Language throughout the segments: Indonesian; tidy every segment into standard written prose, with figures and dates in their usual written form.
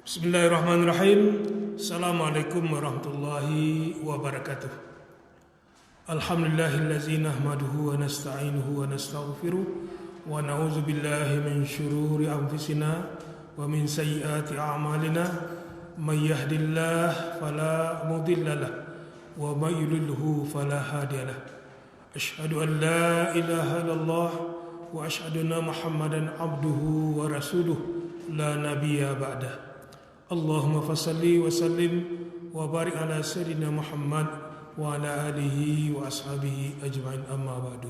Bismillahirrahmanirrahim. Assalamualaikum warahmatullahi wabarakatuh. Alhamdulillahillazi nahmaduhu wa nasta'inuhu wa nastaghfiruh wa na'udzu billahi min syururi anfusina wa min sayyiati a'malina. May yahdihillahu fala mudilla lahu wa may yudlilhu fala hadiya lahu. Asyhadu an la ilaha illallah wa asyhadu anna Muhammadan abduhu wa rasuluh la nabiyya ba'dah. Allahumma fasalli wa sallim wa barik ala sayyidina Muhammad wa ala alihi wa ashabihi ajma'in, amma ba'du.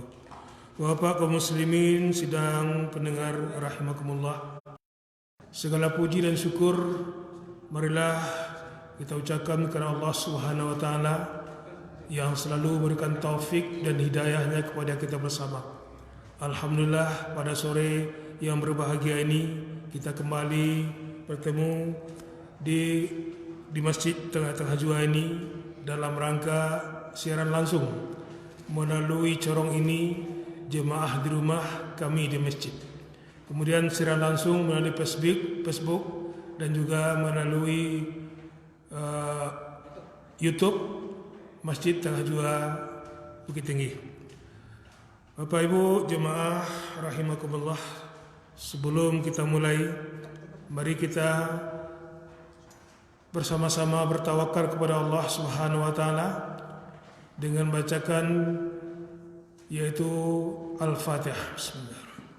Bapak kaum muslimin sidang pendengar rahimakumullah, segala puji dan syukur marilah kita ucapkan kepada Allah Subhanahu wa taala yang selalu berikan taufik dan hidayahnya kepada kita bersama. Alhamdulillah, pada sore yang berbahagia ini kita kembali bertemu di Masjid Tengah-Tengah Jua ini dalam rangka siaran langsung melalui corong ini jemaah di rumah, kami di masjid. Kemudian siaran langsung melalui Facebook dan juga melalui YouTube Masjid Tengah Jua Bukit Tinggi. Bapak Ibu jemaah rahimakumullah, sebelum kita mulai, mari kita bersama-sama bertawakal kepada Allah Subhanahu wa taala dengan bacakan yaitu Al-Fatihah. Bismillahirrahmanirrahim.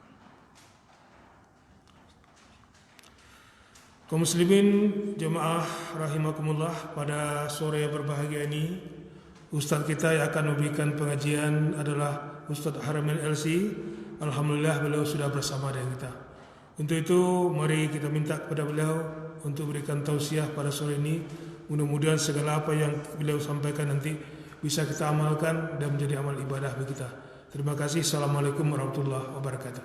Kaum muslimin jemaah rahimakumullah, pada sore yang berbahagia ini ustaz kita yang akan memberikan pengajian adalah Ustaz Haramain LC. Alhamdulillah beliau sudah bersama dengan kita. Untuk itu mari kita minta kepada beliau untuk berikan tausiah pada sore ini. Mudah-mudahan segala apa yang beliau sampaikan nanti bisa kita amalkan dan menjadi amal ibadah bagi kita. Terima kasih. Assalamualaikum warahmatullahi wabarakatuh.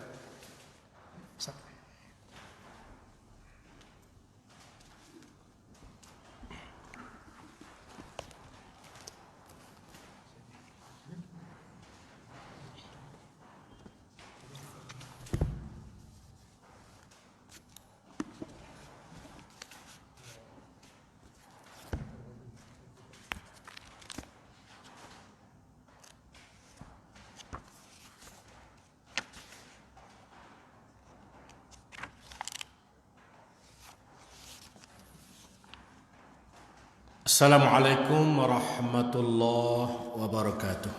Assalamualaikum warahmatullahi wabarakatuh.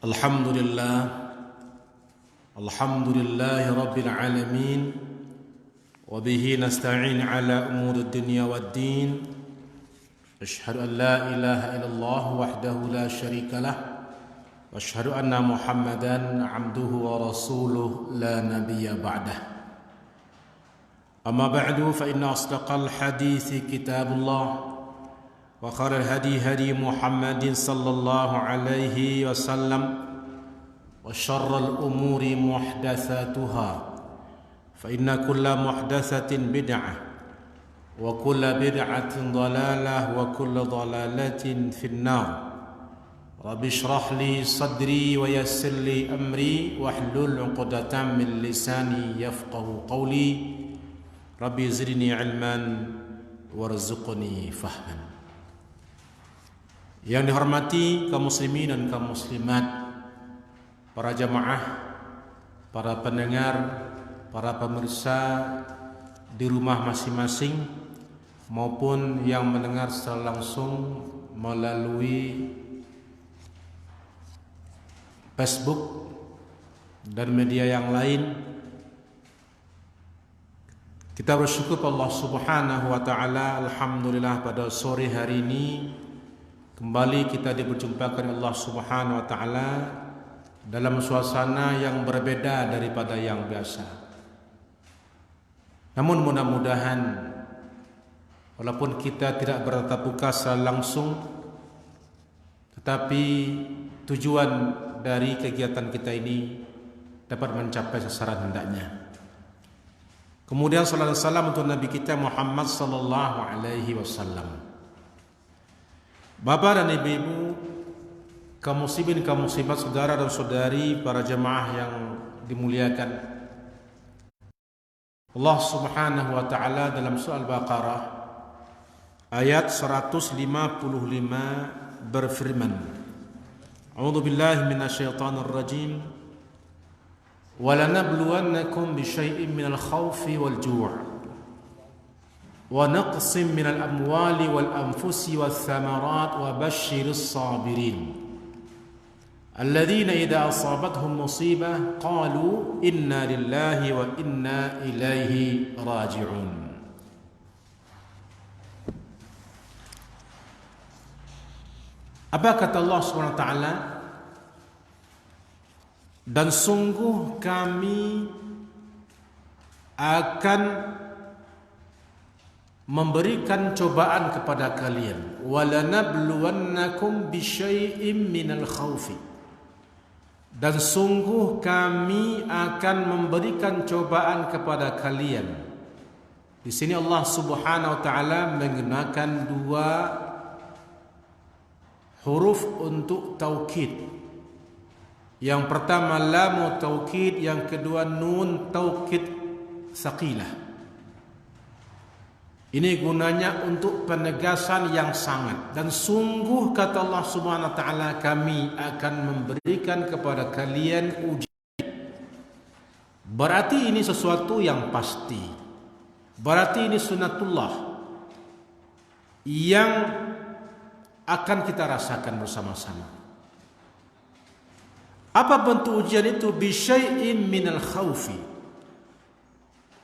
Alhamdulillahi rabbil alamin, wa bihi nasta'in ala umuri dunya waddin. Asyhadu an la ilaha illallah wahdahu la syarika lah, wa asyhadu anna Muhammadan abduhu wa rasuluh la nabiyya ba'dah. أما بعد فإن أصدق الحديث كتاب الله، وخير الهدي هدي محمد صلى الله عليه وسلم، وشر الأمور محدثاتها، فإن كل محدثة بدعة، وكل بدعة ضلالة، وكل ضلالة في النار. رب اشرح لي صدري ويسر لي أمري واحلل عقدة من لساني يفقه قولي. Rabbi zidni ilman warzuqni fahman. Yang dihormati kaum muslimin dan kaum muslimat, para jamaah, para pendengar, para pemirsa di rumah masing-masing maupun yang mendengar secara langsung melalui Facebook dan media yang lain. Kita bersyukur Allah Subhanahu wa taala. Alhamdulillah, pada sore hari ini kembali kita diperjumpakan Allah Subhanahu wa taala dalam suasana yang berbeda daripada yang biasa. Namun mudah-mudahan walaupun kita tidak bertatap muka secara langsung, tetapi tujuan dari kegiatan kita ini dapat mencapai sasaran hendaknya. Kemudian sallallahu alaihi wasallam untuk Nabi kita Muhammad sallallahu alaihi wasallam. Bapak dan ibu-ibu, kaum muslimin, kaum muslimat, saudara dan saudari, para jemaah yang dimuliakan. Allah Subhanahu wa taala dalam surah Al-Baqarah ayat 155 berfirman, A'udzu billahi minasyaitonir rajim. وَلَنَبْلُوَنَّكُمْ بِشَيْءٍ مِنَ الْخَوْفِ وَالْجُوعِ وَنَقْصٍ مِنَ الْأَمْوَالِ وَالْأَنْفُسِ وَالثَّمَرَاتِ وَبَشِّرِ الصَّابِرِينَ الَّذِينَ إِذَا أَصَابَتْهُمْ مُصِيبَةٌ قَالُوا إِنَّا لِلَّهِ وَإِنَّا إِلَيْهِ رَاجِعُونَ. Apa kata Allah Subhanahu wa taala? Dan sungguh kami akan memberikan cobaan kepada kalian. Walanabluwannakum bisyai'im minal khaufi. Dan sungguh kami akan memberikan cobaan kepada kalian. Di sini Allah Subhanahu wa taala menggunakan dua huruf untuk taukid. Yang pertama lamu taukid, yang kedua nun taukid saqilah. Ini gunanya untuk penegasan yang sangat. Dan sungguh kata Allah Subhanahu wa taala, kami akan memberikan kepada kalian ujian. Berarti ini sesuatu yang pasti. Berarti ini sunnatullah yang akan kita rasakan bersama-sama. Apa bentuk ujian itu? Bisyai'in minal khaufi.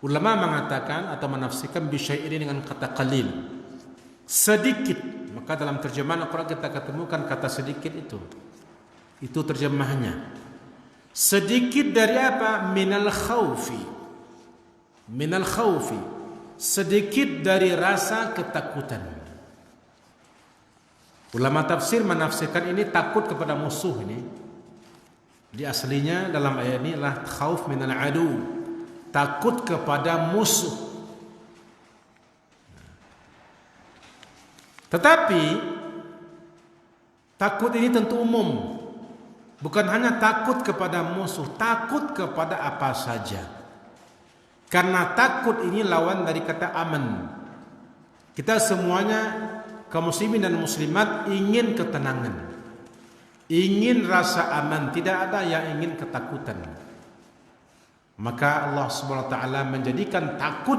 Ulama mengatakan atau menafsirkan bisyai' ini dengan kata qalil, sedikit. Maka dalam terjemahan Al-Quran kita ketemukan kata sedikit itu. Itu terjemahnya. Sedikit dari apa? Minal khaufi. Minal khaufi. Sedikit dari rasa ketakutan. Ulama tafsir menafsirkan ini takut kepada musuh ini. Di aslinya dalam ayat ini adalah khauf minal adu, takut kepada musuh. Tetapi takut ini tentu umum. Bukan hanya takut kepada musuh, takut kepada apa saja. Karena takut ini lawan dari kata aman. Kita semuanya kaum muslimin dan muslimat ingin ketenangan, ingin rasa aman, tidak ada yang ingin ketakutan. Maka Allah Subhanahu wa taala menjadikan takut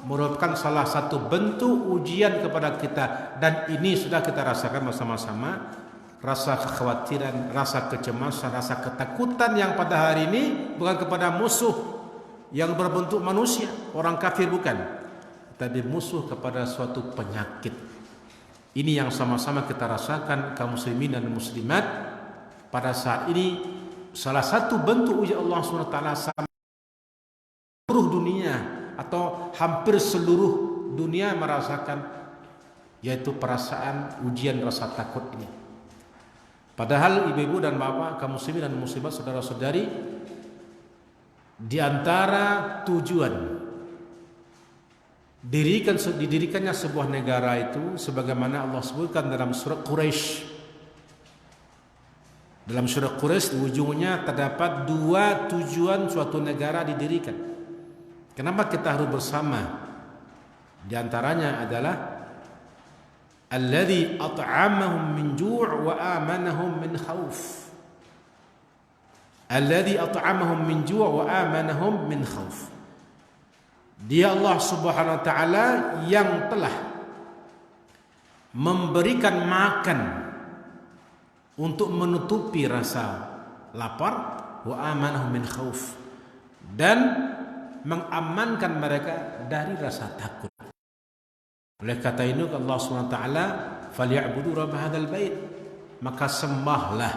merupakan salah satu bentuk ujian kepada kita, dan ini sudah kita rasakan bersama-sama. Rasa kekhawatiran, rasa kecemasan, rasa ketakutan yang pada hari ini bukan kepada musuh yang berbentuk manusia, orang kafir bukan, tapi musuh kepada suatu penyakit. Ini yang sama-sama kita rasakan kaum muslimin dan muslimat pada saat ini. Salah satu bentuk ujian Allah SWT sama seluruh dunia atau hampir seluruh dunia merasakan, yaitu perasaan ujian rasa takut ini. Padahal ibu-ibu dan bapak kaum muslimin dan muslimat, saudara-saudari, di antara tujuan didirikannya sebuah negara itu sebagaimana Allah sebutkan dalam surat Quraisy. Dalam surat Quraisy di ujungnya terdapat dua tujuan suatu negara didirikan. Kenapa kita harus bersama? Di antaranya adalah alladzi at'amahum min ju' wa amanahum min khauf. Alladzi at'amahum min ju' wa amanahum min khauf. Dia Allah Subhanahu wa taala yang telah memberikan makan untuk menutupi rasa lapar, wa amanahum min khauf, dan mengamankan mereka dari rasa takut. Oleh kata ini Allah Subhanahu wa taala, "Falyabudu rabb hadzal bait." Maka sembahlah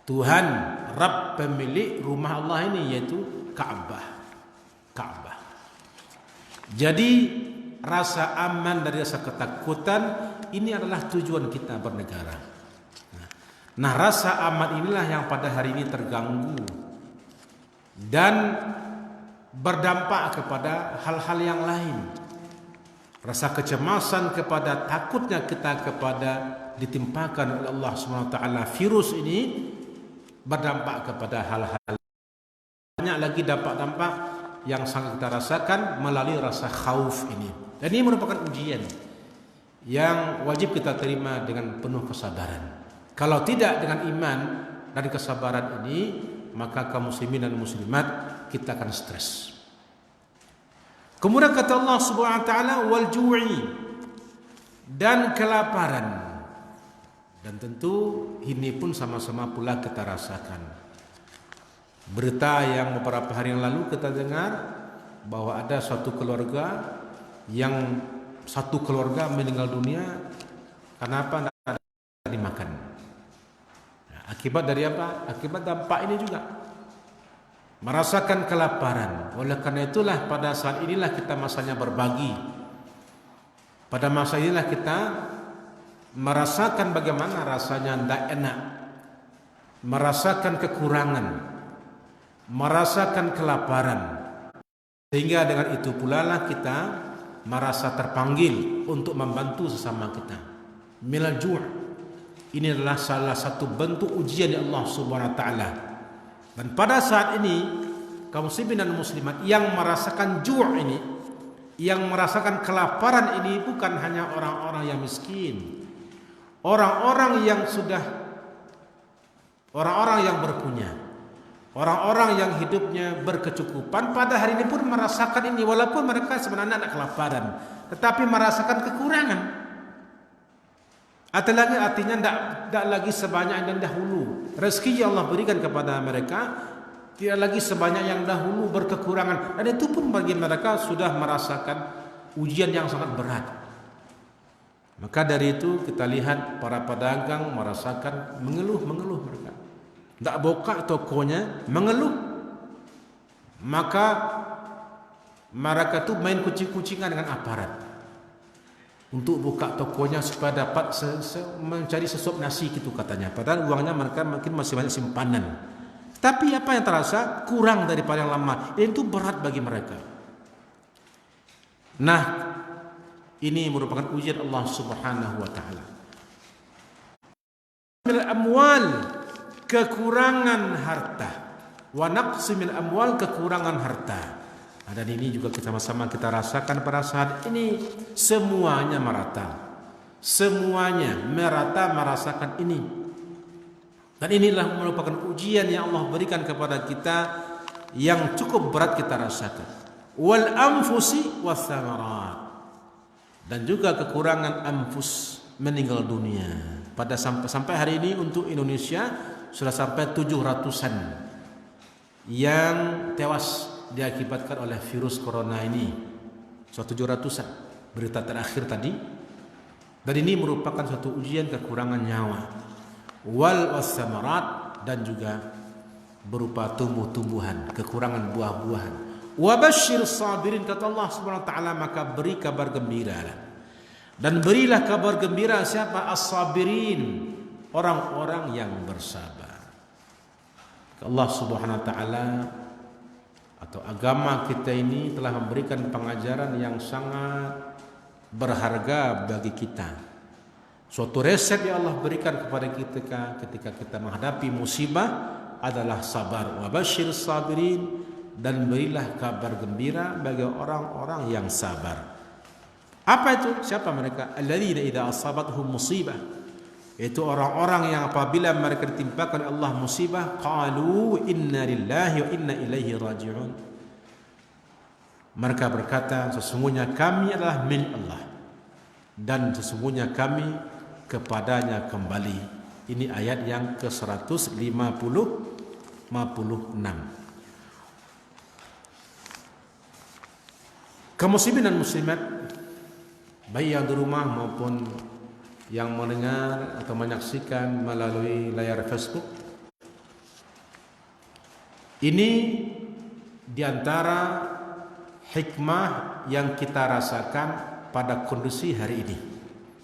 Tuhan, Rabb pemilik rumah Allah ini, yaitu Ka'bah. Ka'bah. Jadi rasa aman dari rasa ketakutan ini adalah tujuan kita bernegara. Nah, rasa aman inilah yang pada hari ini terganggu dan berdampak kepada hal-hal yang lain. Rasa kecemasan kepada takutnya kita kepada ditimpakan oleh Allah SWT virus ini berdampak kepada hal-hal banyak lagi dampak-dampak yang sangat kita rasakan melalui rasa khauf ini. Dan ini merupakan ujian yang wajib kita terima dengan penuh kesabaran. Kalau tidak dengan iman dan kesabaran ini, maka kaum muslimin dan muslimat kita akan stres. Kemudian kata Allah Subhanahu wa taala wal ju'i, dan kelaparan. Dan tentu ini pun sama-sama pula kita rasakan. Berita yang beberapa hari yang lalu kita dengar bahwa ada satu keluarga meninggal dunia karena apa? Tidak ada dimakan. Nah, akibat dari apa? Akibat dampak ini juga merasakan kelaparan. Oleh karena itulah pada saat inilah kita masanya berbagi. Pada masa inilah kita merasakan bagaimana rasanya tidak enak, merasakan kekurangan, merasakan kelaparan, sehingga dengan itu pula lah kita merasa terpanggil untuk membantu sesama kita. Minal ju', ini adalah salah satu bentuk ujian dari Allah Subhanahu wa taala. Dan pada saat ini kaum muslimin dan muslimat yang merasakan ju' ini, yang merasakan kelaparan ini bukan hanya orang-orang yang miskin, orang-orang yang berpunya, orang-orang yang hidupnya berkecukupan pada hari ini pun merasakan ini, walaupun mereka sebenarnya ada kelaparan, tetapi merasakan kekurangan. Atau lagi artinya tidak lagi sebanyak yang dahulu. Rezeki yang Allah berikan kepada mereka tidak lagi sebanyak yang dahulu, berkekurangan. Dan itu pun bagi mereka sudah merasakan ujian yang sangat berat. Maka dari itu kita lihat para pedagang merasakan mengeluh mereka. Tak buka tokonya, mengeluh. Maka mereka tu main kucing-kucingan dengan aparat untuk buka tokonya supaya dapat mencari sesuap nasi gitu katanya. Padahal uangnya mereka mungkin masih banyak simpanan. Tapi apa yang terasa kurang daripada yang lama. Itu berat bagi mereka. Nah, ini merupakan ujian Allah Subhanahu wa taala. Amwal, kekurangan harta. Wa naqsimil amwal, kekurangan harta. Dan ini juga sama-sama kita rasakan pada saat ini. Semuanya merata. Semuanya merata merasakan ini. Dan inilah merupakan ujian yang Allah berikan kepada kita yang cukup berat kita rasakan. Wal anfusi was thamarat. Dan juga kekurangan anfus, meninggal dunia. Pada sampai hari ini untuk Indonesia sudah sampai 700-an yang tewas diakibatkan oleh virus corona ini. 700-an berita terakhir tadi. Dan ini merupakan suatu ujian kekurangan nyawa. Wal wasamarat, dan juga berupa tumbuh-tumbuhan, kekurangan buah-buahan. Wa basyir sabirin, kata Allah Subhanahu wa taala, maka beri kabar gembira. Dan berilah kabar gembira siapa? As-sabirin, orang-orang yang bersabar. Allah Subhanahu wa taala atau agama kita ini telah memberikan pengajaran yang sangat berharga bagi kita. Suatu resep yang Allah berikan kepada kita ketika kita menghadapi musibah adalah sabar. Wa basyir sabirin, dan berilah kabar gembira bagi orang-orang yang sabar. Apa itu? Siapa mereka? Alladzina idza asabatuhum musibah, itu orang-orang yang apabila mereka ditimpakan oleh Allah musibah, qalu inna lillahi wa inna ilaihi raji'un. Mereka berkata, sesungguhnya kami adalah milik Allah dan sesungguhnya kami kepadanya kembali. Ini ayat yang ke-156. Kaum muslimin dan muslimat, baik yang di rumah maupun yang mendengar atau menyaksikan melalui layar Facebook, ini diantara hikmah yang kita rasakan pada kondisi hari ini,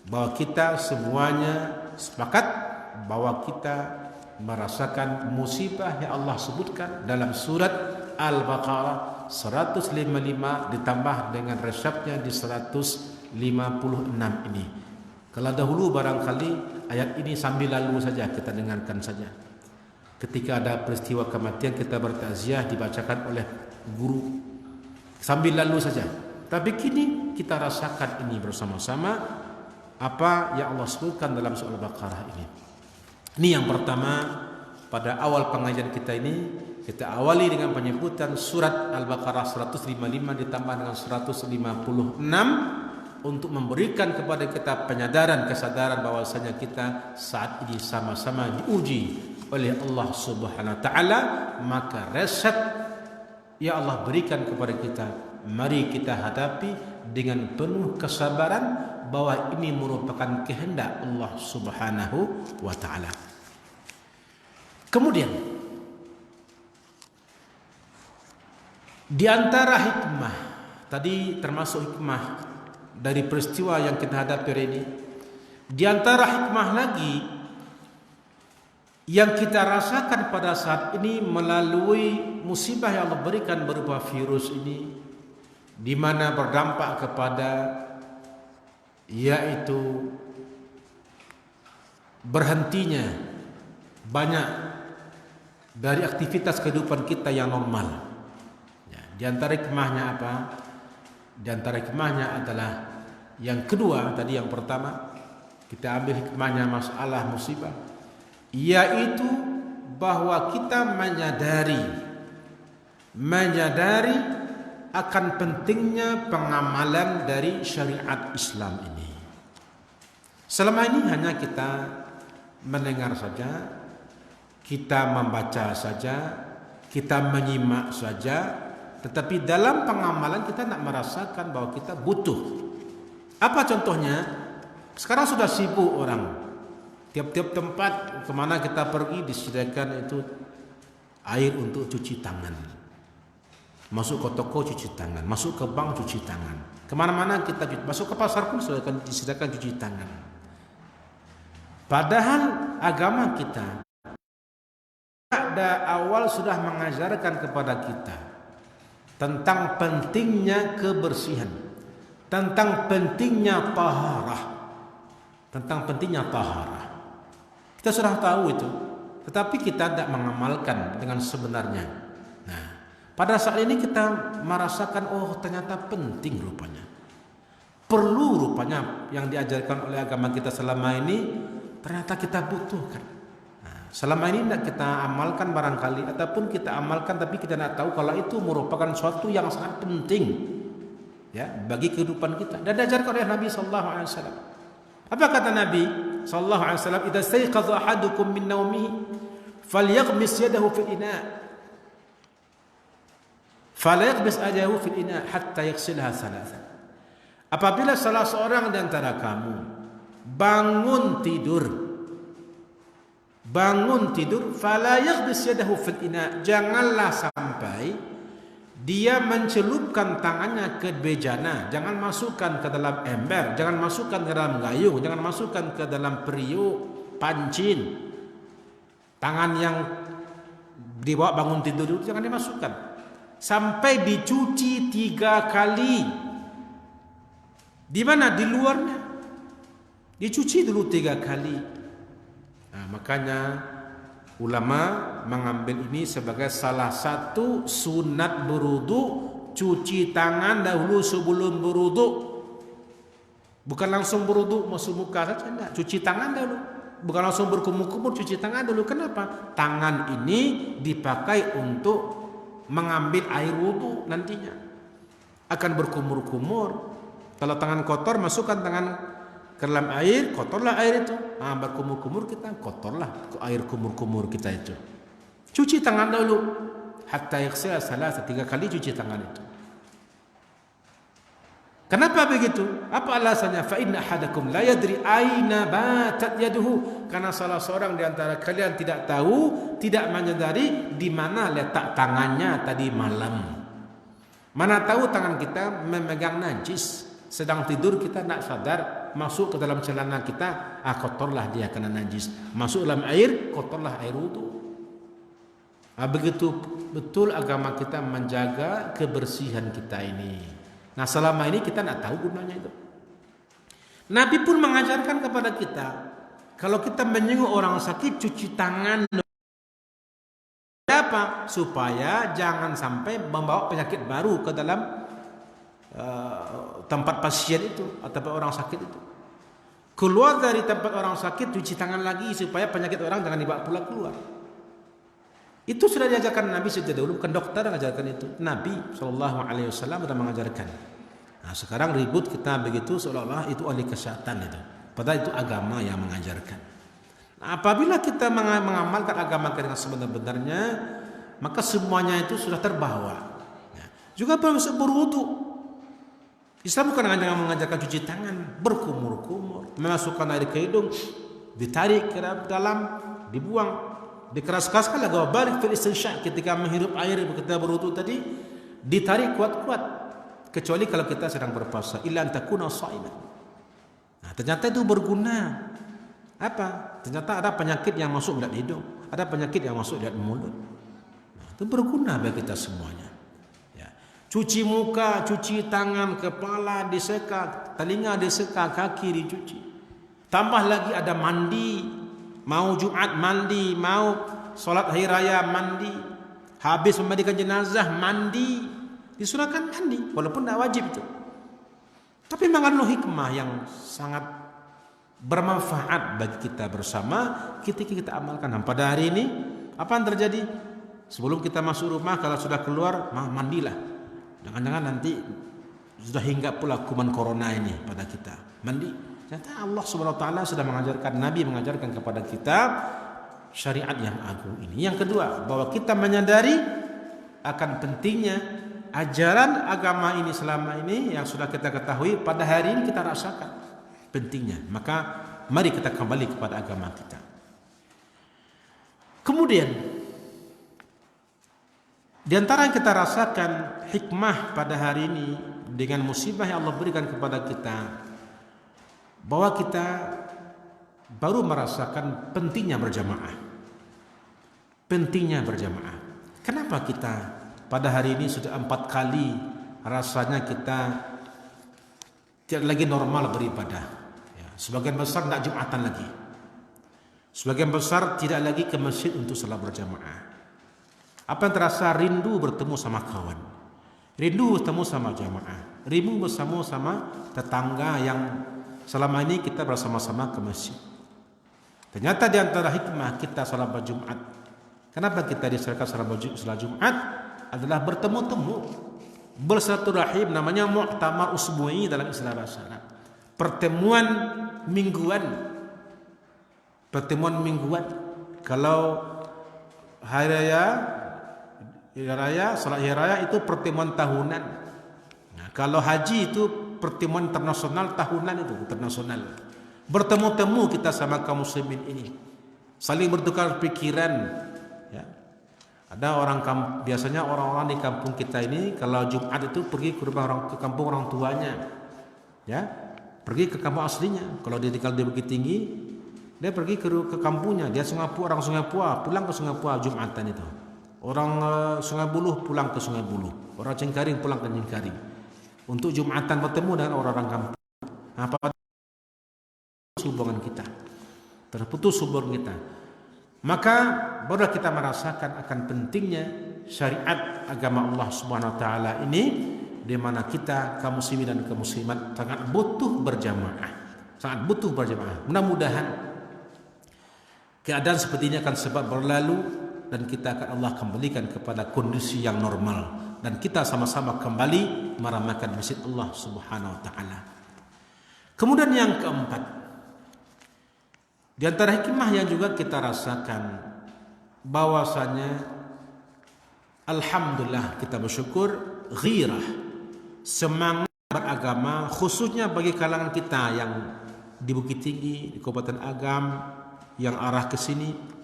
bahwa kita semuanya sepakat bahwa kita merasakan musibah yang Allah sebutkan dalam surat Al-Baqarah 155 ditambah dengan resepnya di 156 ini. Kalau dahulu barangkali ayat ini sambil lalu saja kita dengarkan saja. Ketika ada peristiwa kematian kita bertakziah dibacakan oleh guru sambil lalu saja. Tapi kini kita rasakan ini bersama-sama apa yang Allah sebutkan dalam surah Al-Baqarah ini. Ini yang pertama pada awal pengajian kita ini, kita awali dengan penyebutan surat Al-Baqarah 155 ditambah dengan 156 untuk memberikan kepada kita penyadaran, kesadaran bahwasanya kita saat ini sama-sama diuji oleh Allah Subhanahu wa taala. Maka resep ya Allah berikan kepada kita, mari kita hadapi dengan penuh kesabaran bahwa ini merupakan kehendak Allah Subhanahu wa taala. Kemudian di antara hikmah tadi, termasuk hikmah dari peristiwa yang kita hadapi hari ini, di antara hikmah lagi yang kita rasakan pada saat ini melalui musibah yang Allah berikan berupa virus ini, di mana berdampak kepada yaitu berhentinya banyak dari aktivitas kehidupan kita yang normal. Ya, di antara hikmahnya apa? Di antara hikmahnya adalah yang kedua tadi, yang pertama kita ambil hikmahnya masalah musibah, yaitu bahwa kita menyadari akan pentingnya pengamalan dari syariat Islam ini. Selama ini hanya kita mendengar saja, kita membaca saja, kita menyimak saja, tetapi dalam pengamalan kita tidak merasakan bahwa kita butuh. Apa contohnya? Sekarang sudah sibuk orang, tiap-tiap tempat kemana kita pergi disediakan itu air untuk cuci tangan. Masuk ke toko cuci tangan, masuk ke bank cuci tangan, kemana-mana kita cuci, masuk ke pasar pun disediakan cuci tangan. Padahal agama kita pada awal sudah mengajarkan kepada kita tentang pentingnya kebersihan, tentang pentingnya taharah, Kita sudah tahu itu, tetapi kita tidak mengamalkan dengan sebenarnya. Nah, pada saat ini kita merasakan, oh ternyata penting rupanya, perlu rupanya yang diajarkan oleh agama kita selama ini ternyata kita butuhkan. Nah, selama ini tidak kita amalkan barangkali, ataupun kita amalkan tapi kita tidak tahu kalau itu merupakan suatu yang sangat penting ya bagi kehidupan kita, dan diajarkan oleh Nabi sallallahu alaihi wasallam. Apa kata Nabi sallallahu alaihi wasallam? "Idza stayqadha ahadukum min naumihi falyaghmis yadahu fil ina'." Fala yaghmis yadahu fil ina' hatta yaghsilha thalathan. Apabila salah seorang di antara kamu bangun tidur, fala yaghmis yadahu fil ina', janganlah sampai dia mencelupkan tangannya ke bejana, jangan masukkan ke dalam ember, jangan masukkan ke dalam gayung, jangan masukkan ke dalam periuk, pancin. Tangan yang dibawa bangun tidur itu jangan dimasukkan, sampai dicuci 3 kali. Di mana? Di luarnya. Dicuci dulu 3 kali. Nah, makanya ulama mengambil ini sebagai salah satu sunat berwudu, cuci tangan dahulu sebelum berwudu. Bukan langsung berwudu masuk muka saja, enggak. Cuci tangan dahulu. Bukan langsung berkumur-kumur, cuci tangan dulu. Kenapa? Tangan ini dipakai untuk mengambil air wudu nantinya. Akan berkumur-kumur. Kalau tangan kotor, masukkan tangan ke dalam air, kotorlah air itu. Nah, berkumur-kumur kita, kotorlah air kumur-kumur kita itu. Cuci tangan dulu. Hatta yaghsila thalatha, 3 kali cuci tangan itu. Kenapa begitu? Apa alasannya? Fa inna ahadakum la yadri aina batat yaduhu. Karena salah seorang di antara kalian tidak tahu, tidak menyadari di mana letak tangannya tadi malam. Mana tahu tangan kita memegang najis. Sedang tidur kita tak sadar, masuk ke dalam celana kita, kotorlah dia kena najis. Masuk dalam air, kotorlah air wudu. Begitu betul agama kita menjaga kebersihan kita ini. Nah, selama ini kita tak tahu gunanya itu. Nabi pun mengajarkan kepada kita, kalau kita menyenguk orang sakit, cuci tangan. Apa? Supaya jangan sampai membawa penyakit baru ke dalam tempat pasien itu atau orang sakit itu. Keluar dari tempat orang sakit, cuci tangan lagi supaya penyakit orang jangan dibawa pula keluar. Itu sudah diajarkan Nabi sejak dahulu, bukan dokter yang mengajarkan itu. Nabi SAW sudah mengajarkan. Nah, sekarang ribut kita begitu seolah-olah itu ahli kesehatan itu. Padahal itu agama yang mengajarkan. Nah, apabila kita mengamalkan agama dengan sebenar-benarnya, maka semuanya itu sudah terbawa. Juga proses berwudu. Islam bukan hanya mengajarkan cuci tangan, berkumur-kumur, memasukkan air ke hidung, ditarik ke dalam, dibuang, dikeras-keraskan lagi. Balik fil istinsya, ketika menghirup air ketika berwudu tadi, ditarik kuat-kuat. Kecuali kalau kita sedang berpuasa, illa an takuna sha'iman. Nah, ternyata itu berguna. Apa? Ternyata ada penyakit yang masuk dari hidung, ada penyakit yang masuk dari mulut. Nah, itu berguna bagi kita semuanya. Cuci muka, cuci tangan, kepala diseka, telinga diseka, kaki dicuci. Tambah lagi ada mandi, mau Jumat mandi, mau sholat hari raya mandi, habis memandikan jenazah mandi, disunahkan mandi, walaupun tidak wajib itu. Tapi mengandung hikmah yang sangat bermanfaat bagi kita bersama ketika kita amalkan. Nah, pada hari ini apa yang terjadi? Sebelum kita masuk rumah, kalau sudah keluar, mandilah. Jangan-jangan nanti sudah hinggap pula kuman corona ini pada kita. Mandi. Ternyata Allah Subhanahu wa taala sudah mengajarkan, Nabi mengajarkan kepada kita syariat yang agung ini. Yang kedua, bahwa kita menyadari akan pentingnya ajaran agama ini selama ini yang sudah kita ketahui, pada hari ini kita rasakan pentingnya. Maka mari kita kembali kepada agama kita. Kemudian di antara yang kita rasakan hikmah pada hari ini dengan musibah yang Allah berikan kepada kita, bahwa kita baru merasakan pentingnya berjamaah. Pentingnya berjamaah. Kenapa kita pada hari ini sudah 4 kali rasanya kita tidak lagi normal beribadah. Ya, sebagian besar tidak Jumatan lagi. Sebagian besar tidak lagi ke masjid untuk salat berjamaah. Apa yang terasa? Rindu bertemu sama kawan, rindu bertemu sama jamaah, rindu bersama sama tetangga yang selama ini kita bersama-sama ke masjid. Ternyata di antara hikmah kita salat berjumat, kenapa kita diserahkan salat Jumat adalah bertemu-temu, bersilaturahim, namanya mu'tamar usbu'i dalam istilah bahasa Arab. Pertemuan mingguan. Pertemuan mingguan. Kalau hari raya, salat hari raya itu pertemuan tahunan. Nah, kalau haji itu pertemuan internasional tahunan, itu internasional. Bertemu-temu kita sama kaum muslimin ini, saling bertukar pikiran. Ya. Ada biasanya orang-orang di kampung kita ini kalau Jumat itu pergi ke rumah ke kampung orang tuanya, ya, pergi ke kampung aslinya. Kalau dia tinggal di Bukit Tinggi, dia pergi ke kampungnya. Dia orang Sungai Pua, pulang ke Sungai Pua Jumatan itu. Orang Sungai Buloh pulang ke Sungai Buloh, orang Cengkaring pulang ke Cengkaring untuk Jumatan bertemu dengan orang-orang kampung. Apa hubungan kita? Terputus hubungan kita. Maka barulah kita merasakan akan pentingnya syariat agama Allah Subhanahu wa taala ini, di mana kita kaum muslimin dan kaum muslimat sangat butuh berjamaah. Sangat butuh berjamaah. Mudah-mudahan keadaan seperti ini akan sebab berlalu dan kita akan Allah kembalikan kepada kondisi yang normal dan kita sama-sama kembali meramaikan masjid Allah Subhanahu wa taala. Kemudian yang keempat, di antara hikmah yang juga kita rasakan bahwasanya alhamdulillah kita bersyukur, ghirah, semangat beragama khususnya bagi kalangan kita yang di Bukit Tinggi, di Kabupaten Agam, yang arah ke sini.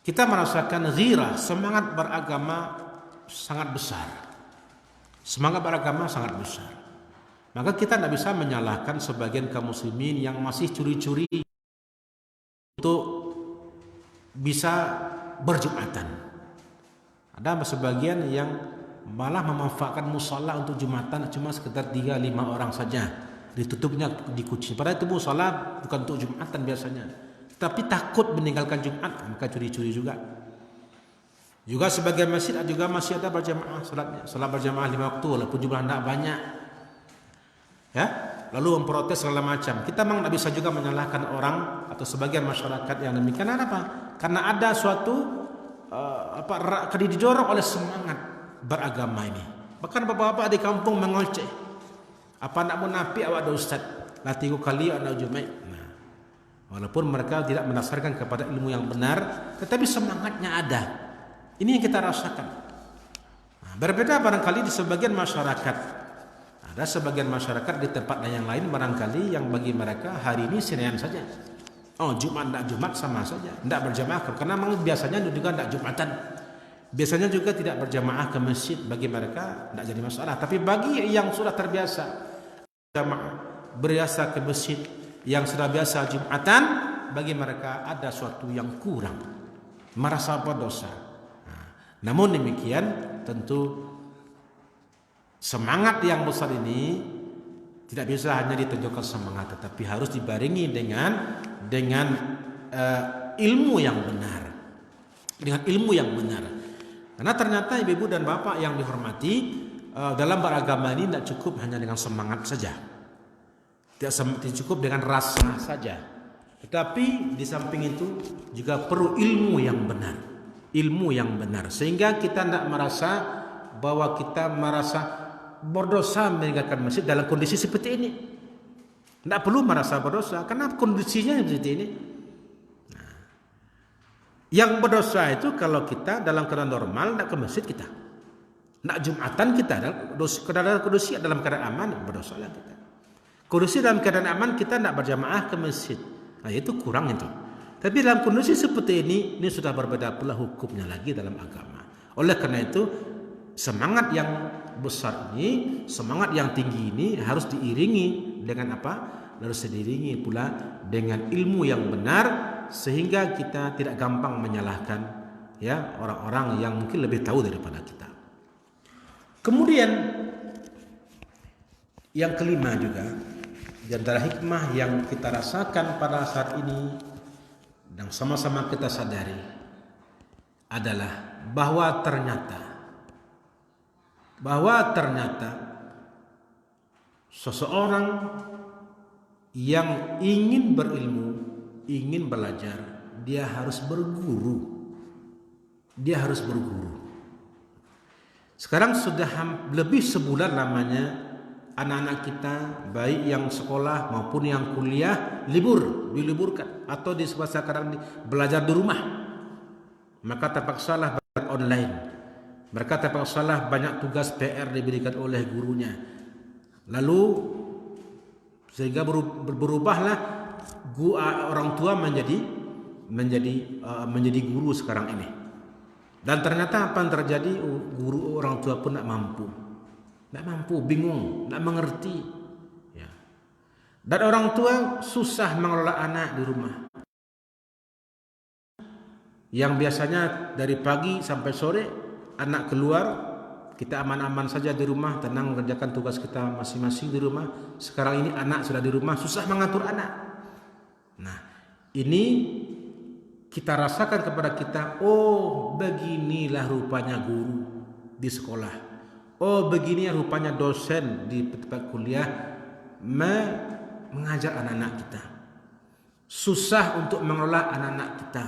Kita merasakan ghirah, semangat beragama sangat besar. Semangat beragama sangat besar. Maka kita tidak bisa menyalahkan sebagian kaum muslimin yang masih curi-curi untuk bisa berjumatan. Ada sebagian yang malah memanfaatkan musala untuk jumatan cuma sekitar 3-5 orang saja. Ditutupnya di kunci. Padahal itu musala bukan untuk jumatan biasanya. Tapi takut meninggalkan Jumat, maka curi-curi juga. Juga sebagian masjid juga masih ada berjamaah salatnya, salat berjamaah 5 waktu walaupun jumlah tidak banyak. Ya, lalu memprotes segala macam. Kita memang tidak bisa juga menyalahkan orang atau sebagian masyarakat yang demikian. Kenapa? Karena ada suatu didorong oleh semangat beragama ini. Bahkan bapak-bapak di kampung mengoceh. Apa nak munafi awak ada ustaz? Latiku kali anak Jumaid. Nah, walaupun mereka tidak mendasarkan kepada ilmu yang benar, tetapi semangatnya ada. Ini yang kita rasakan. Nah, berbeda barangkali di sebagian masyarakat. Ada sebagian masyarakat di tempat yang lain barangkali yang bagi mereka hari ini Senin saja. Oh, Jumat tidak Jumat sama saja, tidak berjamaah karena memang biasanya juga tidak Jumatan. Biasanya juga tidak berjamaah ke masjid, bagi mereka tidak jadi masalah. Tapi bagi yang sudah terbiasa jamaah, berbiasa ke masjid, yang sudah biasa Jumatan, bagi mereka ada suatu yang kurang, merasa berdosa. Nah, namun demikian tentu semangat yang besar ini tidak bisa hanya ditunjukkan semangat, tetapi harus dibarengi dengan ilmu yang benar, dengan ilmu yang benar. Karena ternyata ibu-ibu dan bapak yang dihormati, dalam beragama ini tidak cukup hanya dengan semangat saja, tidak cukup dengan rasa saja, tetapi di samping itu juga perlu ilmu yang benar, sehingga kita tidak merasa bahwa kita merasa berdosa meninggalkan masjid dalam kondisi seperti ini. Tidak perlu merasa berdosa karena kondisinya seperti ini. Nah, yang berdosa itu kalau kita dalam keadaan normal tidak ke masjid kita, tidak Jumatan kita dalam kondisi dalam keadaan aman, berdosa lah kita. Kondisi dalam keadaan aman kita tidak berjamaah ke masjid, nah itu kurang itu. Tapi dalam kondisi seperti ini sudah berbeda pula hukumnya lagi dalam agama. Oleh karena itu semangat yang besar ini, semangat yang tinggi ini harus diiringi dengan apa? Harus diiringi pula dengan ilmu yang benar, sehingga kita tidak gampang menyalahkan ya orang-orang yang mungkin lebih tahu daripada kita. Kemudian yang kelima juga, di antara hikmah yang kita rasakan pada saat ini dan sama-sama kita sadari adalah bahwa ternyata seseorang yang ingin berilmu, ingin belajar, dia harus berguru. Sekarang sudah lebih sebulan lamanya anak-anak kita, baik yang sekolah maupun yang kuliah, diliburkan atau di sekarang belajar di rumah. Maka terpaksalah belajar online. Mereka terpaksalah banyak tugas PR diberikan oleh gurunya. Lalu sehingga berubahlah orang tua menjadi guru sekarang ini. Dan ternyata apa yang terjadi? Guru orang tua pun tidak mampu, bingung, tidak mengerti. Ya. Dan orang tua susah mengelola anak di rumah. Yang biasanya dari pagi sampai sore anak keluar, kita aman-aman saja di rumah, tenang mengerjakan tugas kita masing-masing di rumah. Sekarang ini anak sudah di rumah, susah mengatur anak. Nah, ini kita rasakan kepada kita, oh beginilah rupanya guru di sekolah. Oh begini rupanya dosen di tempat kuliah mengajar anak-anak kita. Susah untuk mengelola anak-anak kita.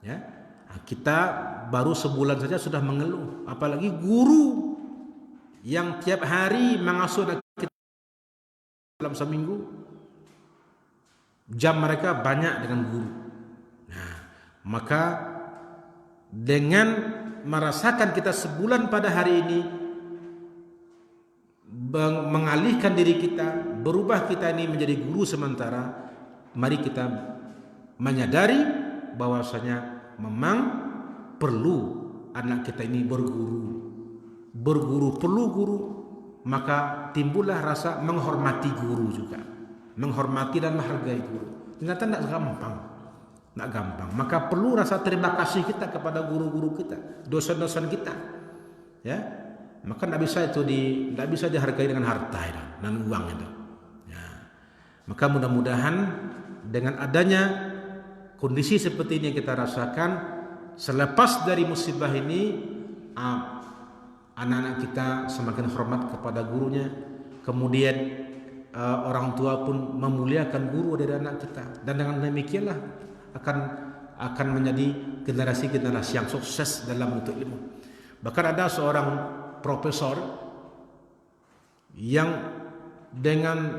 Ya. Nah, kita baru sebulan saja sudah mengeluh, apalagi guru yang tiap hari mengasuh anak kita dalam seminggu, jam mereka banyak dengan guru. Nah, maka dengan merasakan kita sebulan pada hari ini mengalihkan diri kita, berubah kita ini menjadi guru sementara, mari kita menyadari bahwasanya memang perlu anak kita ini berguru perlu guru, maka timbullah rasa menghormati guru juga, menghormati dan menghargai guru. Ternyata tidak gampang. Maka perlu rasa terima kasih kita kepada guru-guru kita, dosen-dosen kita, ya. Maka tidak bisa dihargai dengan harta dan uang itu. Ya. Maka mudah-mudahan dengan adanya kondisi seperti ini yang kita rasakan, selepas dari musibah ini anak-anak kita semakin hormat kepada gurunya, kemudian orang tua pun memuliakan guru dari anak kita, dan dengan demikianlah akan menjadi generasi-generasi yang sukses dalam menuntut ilmu. Bahkan ada seorang profesor yang dengan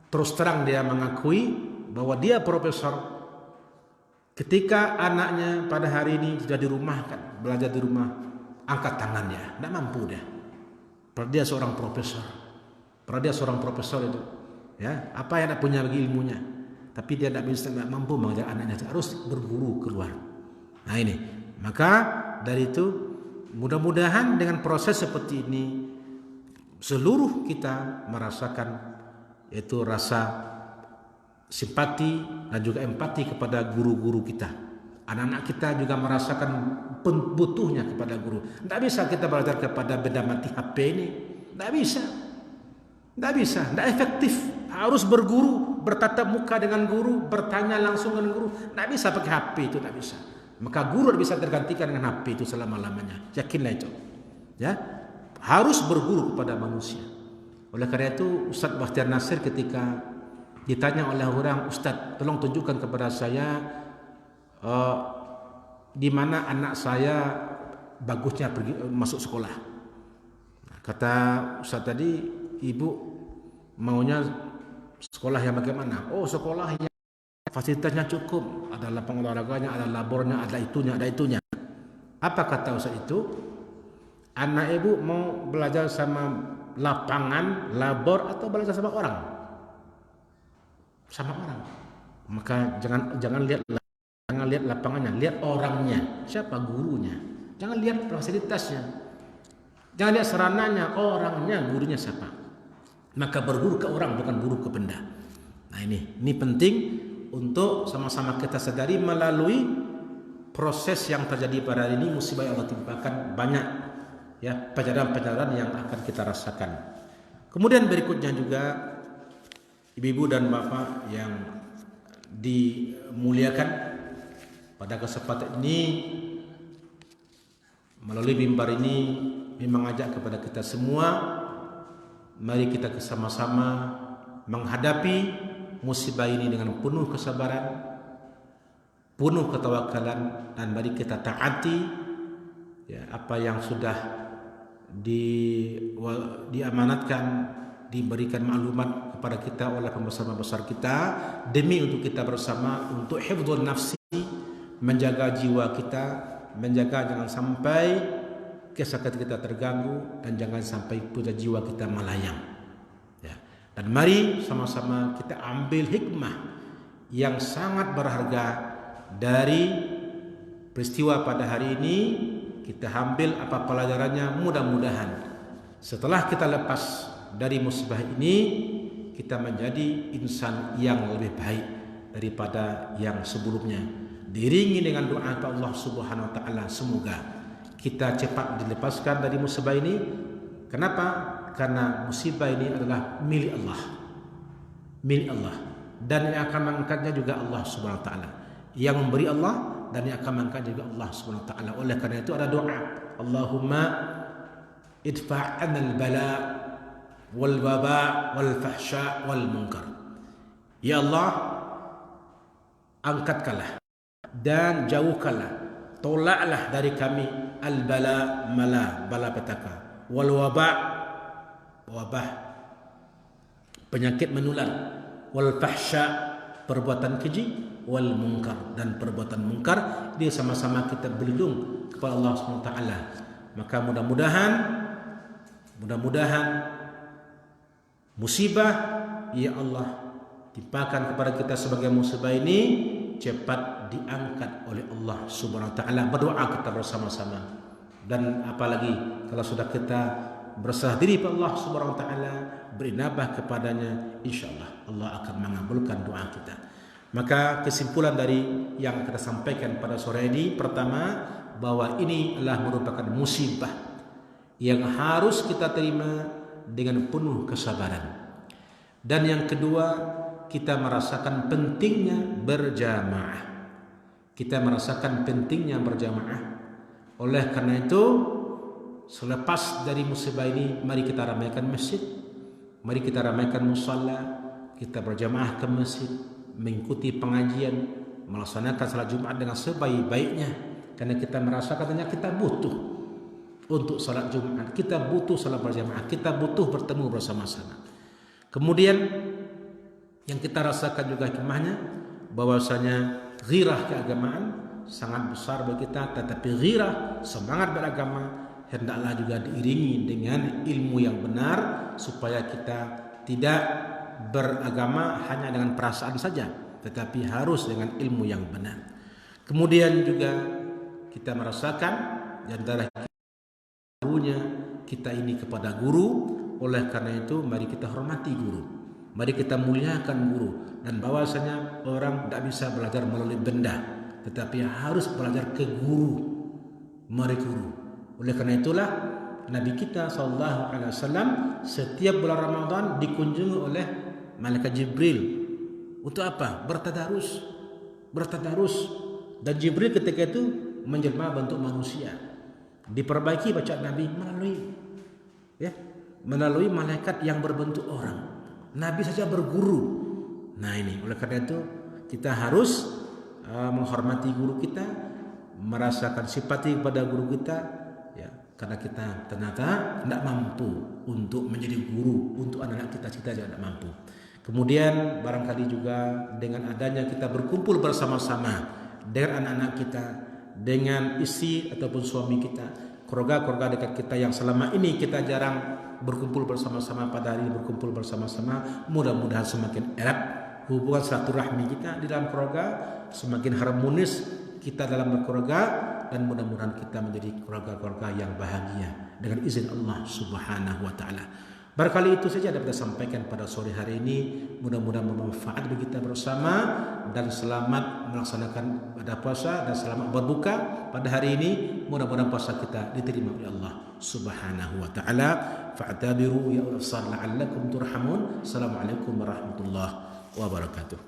terus terang dia mengakui bahwa dia profesor, ketika anaknya pada hari ini sudah dirumahkan, belajar di rumah, angkat tangannya, tidak mampu dia. Padahal dia seorang profesor. Padahal dia seorang profesor itu, ya, apa yang tidak punya bagi ilmunya, tapi dia tidak mampu mengajar anaknya, harus berburu keluar. Nah ini, maka dari itu mudah-mudahan dengan proses seperti ini seluruh kita merasakan yaitu rasa simpati dan juga empati kepada guru-guru kita. Anak-anak kita juga merasakan butuhnya kepada guru. Tidak bisa kita belajar kepada benda mati HP ini, tidak bisa. Tidak bisa, tidak efektif. Harus berguru, bertatap muka dengan guru, bertanya langsung dengan guru. Tidak bisa pakai HP itu, tidak bisa. Maka guru tidak bisa tergantikan dengan HP itu selama-lamanya. Yakinlah itu. Ya, harus berguru kepada manusia. Oleh karena itu Ustaz Bakhtiar Nasir ketika ditanya oleh orang, Ustaz, tolong tunjukkan kepada saya di mana anak saya bagusnya pergi masuk sekolah. Kata Ustaz tadi, ibu maunya sekolah yang bagaimana? Oh, sekolah yang fasilitasnya cukup, ada lapangan olahraganya, ada labornya, ada itunya. Apa kata Ustaz itu? Anak ibu mau belajar sama lapangan, labor, atau belajar sama orang? Sama orang. Maka jangan lihat lapangannya, lihat orangnya. Siapa gurunya? Jangan lihat fasilitasnya. Jangan lihat sarananya, orangnya, gurunya siapa. Maka berguru ke orang, bukan guru ke benda. Nah ini penting untuk sama-sama kita sadari melalui proses yang terjadi pada hari ini, musibah yang Allah timpakan banyak, ya, pelajaran-pelajaran yang akan kita rasakan. Kemudian berikutnya juga ibu-ibu dan bapak yang dimuliakan, pada kesempatan ini melalui mimbar ini mengajak kepada kita semua, mari kita bersama-sama menghadapi musibah ini dengan penuh kesabaran, penuh ketawakalan, dan mari kita taati ya, apa yang sudah diamanatkan, diberikan maklumat kepada kita oleh pembesar-pembesar kita, demi untuk kita bersama untuk hifdzun nafsi, menjaga jiwa kita, menjaga jangan sampai kesehatan kita terganggu, dan jangan sampai puja jiwa kita melayang. Ya. Dan mari sama-sama kita ambil hikmah yang sangat berharga dari peristiwa pada hari ini. Kita ambil apa pelajarannya, mudah-mudahan setelah kita lepas dari musibah ini, kita menjadi insan yang lebih baik daripada yang sebelumnya. Diiringi dengan doa Allah Subhanahu wa taala, semoga kita cepat dilepaskan dari musibah ini. Kenapa? Karena musibah ini adalah milik Allah. Milik Allah. Dan yang akan mengangkatnya juga Allah Subhanahu wa taala. Yang memberi Allah, dan yang akan mengangkat juga Allah Subhanahu wa taala. Oleh karena itu ada doa, Allahumma idfa'anna al-bala wal waba wal fahsya wal munkar. Ya Allah, angkatkanlah dan jauhkanlah, tolaklah dari kami al-bala, malapetaka, wal waba, wabah, penyakit menular, wal fahsya, perbuatan keji, wal munkar, dan perbuatan munkar. Dia sama-sama kita berlindung kepada Allah SWT. Maka mudah-mudahan musibah ya Allah timpakan kepada kita sebagai musibah ini cepat diangkat oleh Allah Subhanahu wa taala. Berdoa kita bersama-sama. Dan apalagi kalau sudah kita berserah diri kepada Allah Subhanahu wa taala, berinabah kepadanya, insyaallah Allah akan mengabulkan doa kita. Maka kesimpulan dari yang kita sampaikan pada sore ini, pertama, bahwa ini adalah merupakan musibah yang harus kita terima dengan penuh kesabaran. Dan yang kedua, kita merasakan pentingnya berjamaah. kita merasakan pentingnya berjamaah. Oleh karena itu, selepas dari musibah ini, mari kita ramaikan masjid, mari kita ramaikan musalla, kita berjamaah ke masjid, mengikuti pengajian, melaksanakan salat Jumat dengan sebaik-baiknya. Karena kita merasa katanya kita butuh untuk salat Jumat, kita butuh salat berjamaah, kita butuh bertemu bersama-sama. Kemudian yang kita rasakan juga hikmahnya, bahwasanya ghirah keagamaan sangat besar bagi kita, tetapi ghirah semangat beragama hendaklah juga diiringi dengan ilmu yang benar, supaya kita tidak beragama hanya dengan perasaan saja, tetapi harus dengan ilmu yang benar. Kemudian juga kita merasakan di antara gurunya kita ini kepada guru. Oleh karena itu, mari kita hormati guru, mari kita muliakan guru, dan bahwasanya orang tidak bisa belajar melalui benda, tetapi harus belajar ke guru, mari guru. Oleh karena itulah Nabi kita SAW setiap bulan Ramadan dikunjungi oleh malaikat Jibril. Untuk apa? Bertadarus. Dan Jibril ketika itu menjelma bentuk manusia. Diperbaiki bacaan Nabi melalui malaikat yang berbentuk orang. Nabi saja berguru. Nah ini, oleh karena itu kita harus menghormati guru kita, merasakan simpati kepada guru kita, ya, karena kita ternyata tidak mampu untuk menjadi guru untuk anak-anak kita juga tidak mampu. Kemudian barangkali juga dengan adanya kita berkumpul bersama-sama dengan anak-anak kita, dengan istri ataupun suami kita, keluarga-keluarga dekat kita yang selama ini kita jarang berkumpul bersama-sama, pada hari ini berkumpul bersama-sama, mudah-mudahan semakin erat hubungan silaturahmi kita di dalam keluarga, semakin harmonis kita dalam berkeluarga, dan mudah-mudahan kita menjadi keluarga-keluarga yang bahagia dengan izin Allah Subhanahu wa taala. Barangkali itu saja dapat saya sampaikan pada sore hari ini. Mudah-mudahan bermanfaat bagi kita bersama, dan selamat melaksanakan pada puasa dan selamat berbuka pada hari ini. Mudah-mudahan puasa kita diterima oleh Allah Subhanahu wa taala. Fa'tabiru ya ulul absar la'allakum turhamun. Assalamualaikum warahmatullahi wabarakatuh.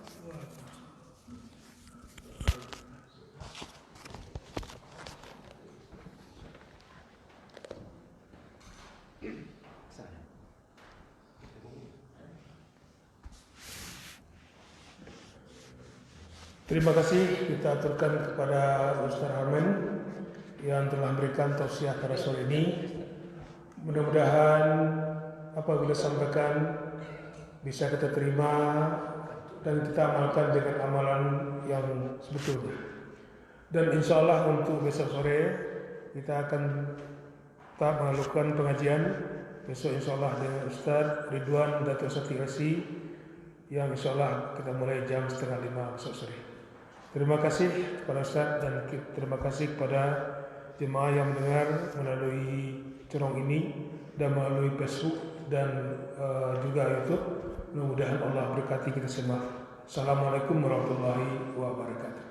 Terima kasih kita aturkan kepada Ustaz Amin yang telah memberikan tausiah pada sore ini. Mudah-mudahan apa yang kita sampaikan bisa kita terima dan kita amalkan dengan amalan yang sebetulnya. Dan insya Allah untuk besok sore kita akan tetap melakukan pengajian besok insya Allah dengan Ustaz Ridwan Dato' Satirasi, yang insya Allah kita mulai jam 4:30 besok sore. Terima kasih kepada Ustaz dan terima kasih kepada jemaah yang mendengar melalui cerong ini dan melalui Facebook dan juga YouTube. Mudah-mudahan Allah berkati kita semua. Assalamualaikum warahmatullahi wabarakatuh.